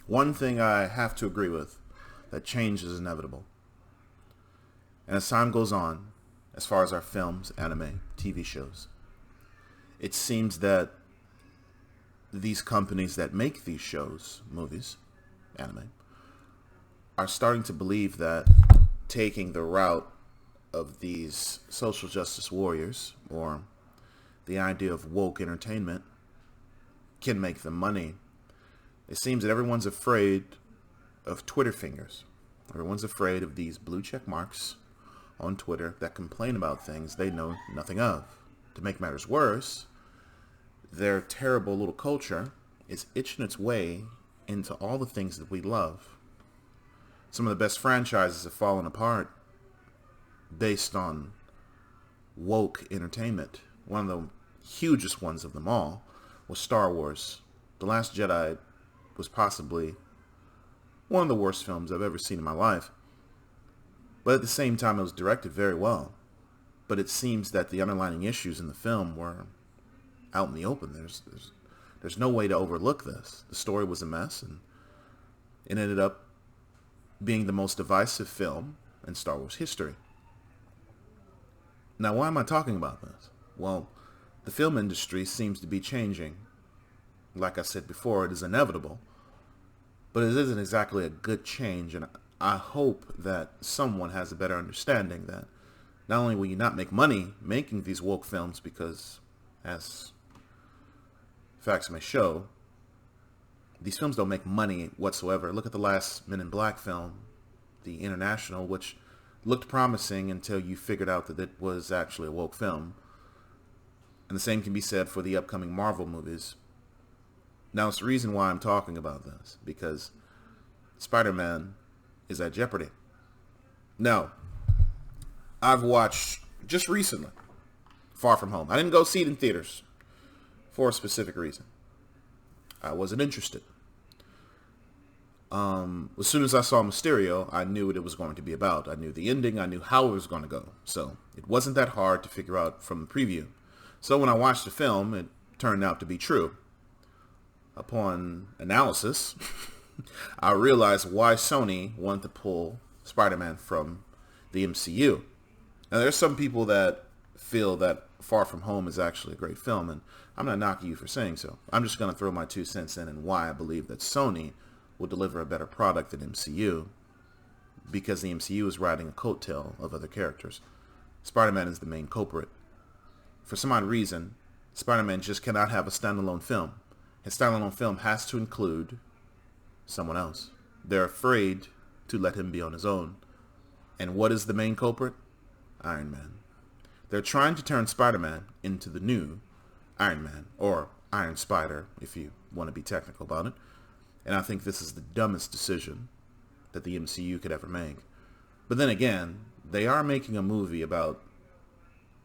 One thing I have to agree with, that change is inevitable. And as time goes on, as far as our films, anime, TV shows, it seems that these companies that make these shows, movies, anime, are starting to believe that taking the route of these social justice warriors, or the idea of woke entertainment, can make them money. It seems that everyone's afraid of Twitter fingers. Everyone's afraid of these blue check marks on Twitter that complain about things they know nothing of. To make matters worse, their terrible little culture is itching its way into all the things that we love. Some of the best franchises have fallen apart based on woke entertainment. One of the hugest ones of them all was Star Wars. The Last Jedi was possibly one of the worst films I've ever seen in my life. But at the same time, it was directed very well. But it seems that the underlying issues in the film were out in the open. There's no way to overlook this. The story was a mess, and it ended up being the most divisive film in Star Wars history. Now, why am I talking about this? Well, the film industry seems to be changing. Like I said before, it is inevitable. But it isn't exactly a good change, and I hope that someone has a better understanding that not only will you not make money making these woke films, because, as facts may show, these films don't make money whatsoever. Look at the last Men in Black film, The International, which looked promising until you figured out that it was actually a woke film. And the same can be said for the upcoming Marvel movies. Now, it's the reason why I'm talking about this, because Spider-Man is at jeopardy. Now, I've watched, just recently, Far From Home. I didn't go see it in theaters for a specific reason. I wasn't interested. As soon as I saw Mysterio, I knew what it was going to be about. I knew the ending. I knew how it was going to go. So it wasn't that hard to figure out from the preview. So when I watched the film, it turned out to be true. Upon analysis, I realized why Sony wanted to pull Spider-Man from the MCU. Now, there's some people that feel that Far From Home is actually a great film, and I'm not knocking you for saying so. I'm just going to throw my 2 cents in and why I believe that Sony will deliver a better product than MCU, because the MCU is riding a coattail of other characters. Spider-Man is the main culprit. For some odd reason, Spider-Man just cannot have a standalone film. His standalone film has to include someone else. They're afraid to let him be on his own. And what is the main culprit? Iron Man. They're trying to turn Spider-Man into the new Iron Man, or Iron Spider, if you want to be technical about it. And I think this is the dumbest decision that the MCU could ever make. But then again, they are making a movie about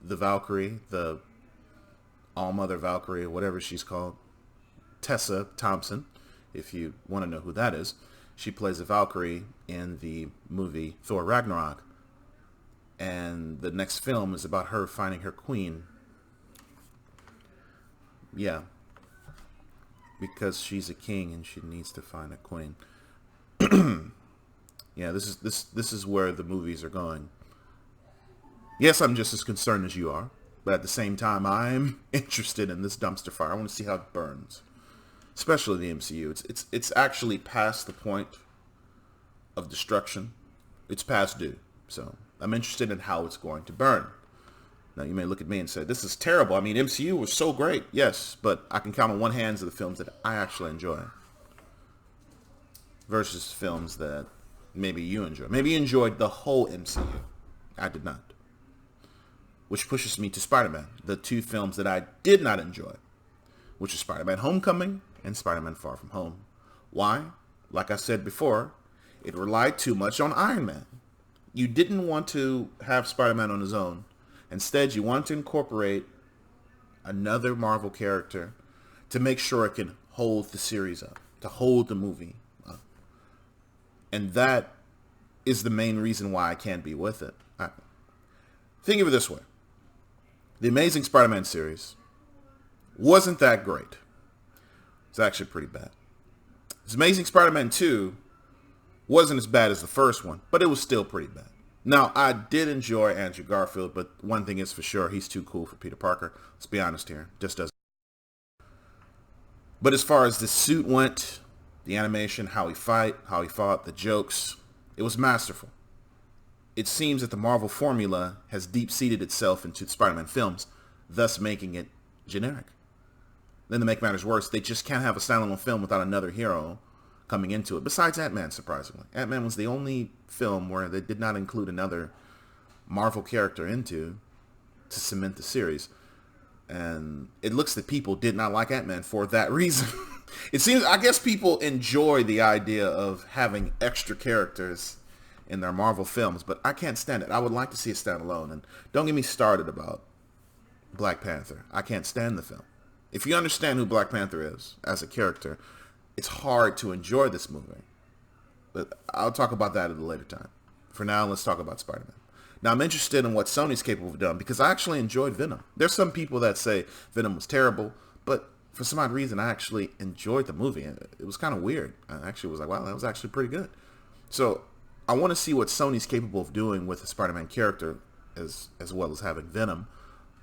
the Valkyrie, the All-Mother Valkyrie, or whatever she's called. Tessa Thompson, if you want to know who that is. She plays a Valkyrie in the movie Thor Ragnarok. And the next film is about her finding her queen. Yeah. Because she's a king and she needs to find a queen. Yeah, this is where the movies are going. Yes, I'm just as concerned as you are. But at the same time, I'm interested in this dumpster fire. I want to see how it burns. Especially the MCU. It's actually past the point of destruction. It's past due. So I'm interested in how it's going to burn. Now you may look at me and say, this is terrible. I mean, MCU was so great. Yes, but I can count on one hand the films that I actually enjoy. Versus films that maybe you enjoy. Maybe you enjoyed the whole MCU. I did not. Which pushes me to Spider-Man. The 2 films that I did not enjoy. Which is Spider-Man Homecoming and Spider-Man Far From Home. Why? Like I said before, it relied too much on Iron Man. You didn't want to have Spider-Man on his own. Instead, you want to incorporate another Marvel character to make sure it can hold the series up, to hold the movie up. And that is the main reason why I can't be with it. Think of it this way. The Amazing Spider-Man series wasn't that great. It's actually pretty bad. His Amazing Spider-Man 2 wasn't as bad as the first one, but it was still pretty bad. Now, I did enjoy Andrew Garfield, but one thing is for sure, he's too cool for Peter Parker. Let's be honest here. Just doesn't. But as far as the suit went, the animation, how he fought, the jokes, it was masterful. It seems that the Marvel formula has deep-seated itself into the Spider-Man films, thus making it generic. Then to make matters worse, they just can't have a standalone film without another hero coming into it, besides Ant-Man, surprisingly. Ant-Man was the only film where they did not include another Marvel character into to cement the series. And it looks that people did not like Ant-Man for that reason. It seems, I guess people enjoy the idea of having extra characters in their Marvel films, but I can't stand it. I would like to see it standalone. And don't get me started about Black Panther. I can't stand the film. If you understand who Black Panther is as a character, it's hard to enjoy this movie. But I'll talk about that at a later time. For now, let's talk about Spider-Man. Now, I'm interested in what Sony's capable of doing because I actually enjoyed Venom. There's some people that say Venom was terrible, but for some odd reason, I actually enjoyed the movie. It was kind of weird. I actually was like, wow, that was actually pretty good. So I want to see what Sony's capable of doing with a Spider-Man character as well as having Venom.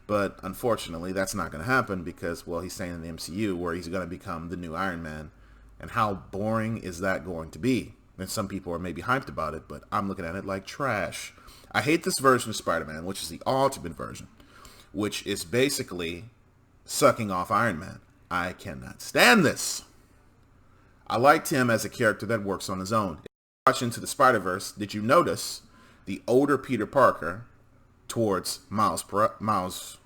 But unfortunately, that's not going to happen because, well, he's staying in the MCU where he's going to become the new Iron Man. And how boring is that going to be? And some people are maybe hyped about it, but I'm looking at it like trash. I hate this version of Spider-Man, which is the ultimate version, which is basically sucking off Iron Man. I cannot stand this. I liked him as a character that works on his own. Watching Into the Spider-Verse, did you notice the older Peter Parker towards Miles Morales?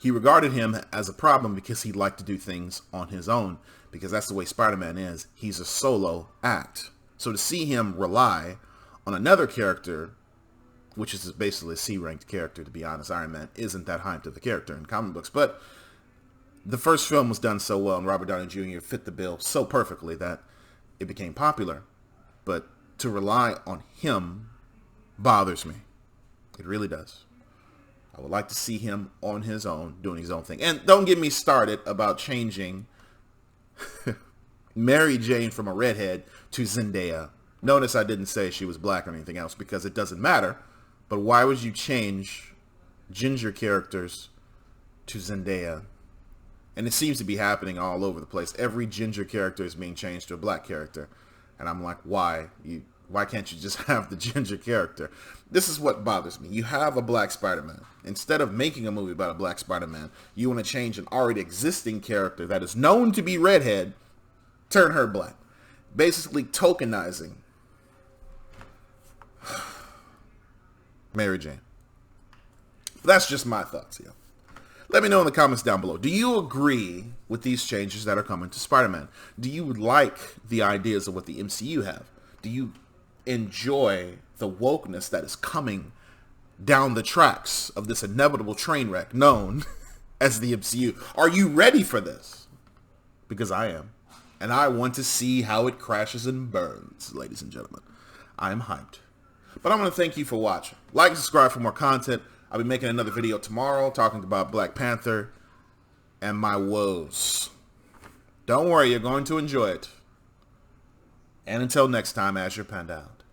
He regarded him as a problem because he liked to do things on his own, because that's the way Spider-Man is. He's a solo act. So to see him rely on another character, which is basically a C-ranked character, to be honest, Iron Man isn't that hyped of a character in comic books. But the first film was done so well, and Robert Downey Jr. fit the bill so perfectly that it became popular. But to rely on him bothers me. It really does. I would like to see him on his own, doing his own thing. And don't get me started about changing Mary Jane from a redhead to Zendaya. Notice I didn't say she was black or anything else because it doesn't matter. But why would you change ginger characters to Zendaya? And it seems to be happening all over the place. Every ginger character is being changed to a black character. And I'm like, why? Why can't you just have the ginger character? This is what bothers me. You have a black Spider-Man. Instead of making a movie about a black Spider-Man, you want to change an already existing character that is known to be redhead, turn her black. Basically tokenizing Mary Jane. That's just my thoughts here. Let me know in the comments down below. Do you agree with these changes that are coming to Spider-Man? Do you like the ideas of what the MCU have? Do you enjoy the wokeness that is coming down the tracks of this inevitable train wreck known as the MCU? Are you ready for this? Because I am. And I want to see how it crashes and burns, ladies and gentlemen. I am hyped. But I want to thank you for watching. Like and subscribe for more content. I'll be making another video tomorrow talking about Black Panther and my woes. Don't worry, you're going to enjoy it. And until next time, Azure Panda out.